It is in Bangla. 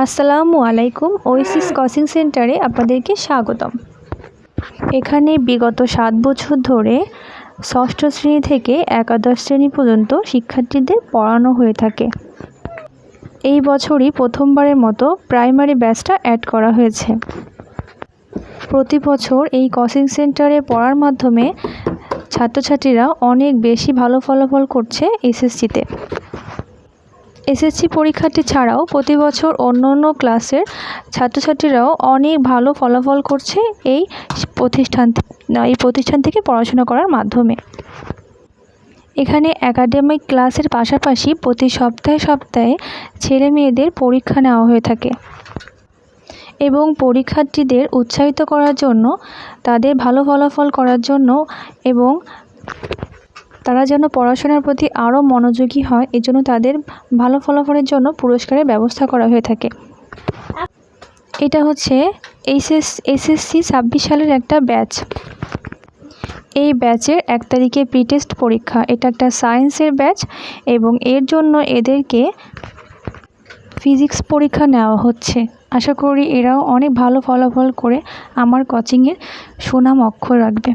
আসসালামু আলাইকুম। ওয়েসিস কোচিং সেন্টারে আপনাদেরকে স্বাগতম। এখানে বিগত 7 বছর ধরে ষষ্ঠ শ্রেণী থেকে একাদশ শ্রেণী পর্যন্ত শিক্ষার্থীদের পড়ানো হয়ে থাকে। এই বছরই প্রথমবারের মতো প্রাইমারি ব্যাচটা অ্যাড করা হয়েছে। প্রতি বছর এই কোচিং সেন্টারে পড়ার মাধ্যমে ছাত্রছাত্রীরা অনেক বেশি ভালো ফলাফল করছে এসএসসিতে। এসএসসি পরীক্ষার্থী ছাড়াও প্রতি বছর অন্য ক্লাসের ছাত্রছাত্রীরাও অনেক ভালো ফলাফল করছে এই প্রতিষ্ঠান থেকে পড়াশোনা করার মাধ্যমে। এখানে একাডেমিক ক্লাসের পাশাপাশি প্রতি সপ্তাহে ছেলে মেয়েদের পরীক্ষা নেওয়া হয়ে থাকে এবং পরীক্ষার্থীদের উৎসাহিত করার জন্য, তাদের ভালো ফলাফল করার জন্য এবং তারা যেন পড়াশোনার প্রতি আরও মনোযোগী হয়, এজন্য তাদের ভালো ফলাফলের জন্য পুরস্কারের ব্যবস্থা করা হয়ে থাকে। এটা হচ্ছে এসএসসি 26 সালের একটা ব্যাচ। এই ব্যাচের 1 তারিখে প্রি টেস্ট পরীক্ষা। এটা একটা সায়েন্সের ব্যাচ এবং এর জন্য এদেরকে ফিজিক্স পরীক্ষা নেওয়া হচ্ছে। আশা করি এরাও অনেক ভালো ফলাফল করে আমার কোচিংয়ের সুনাম অক্ষর রাখবে।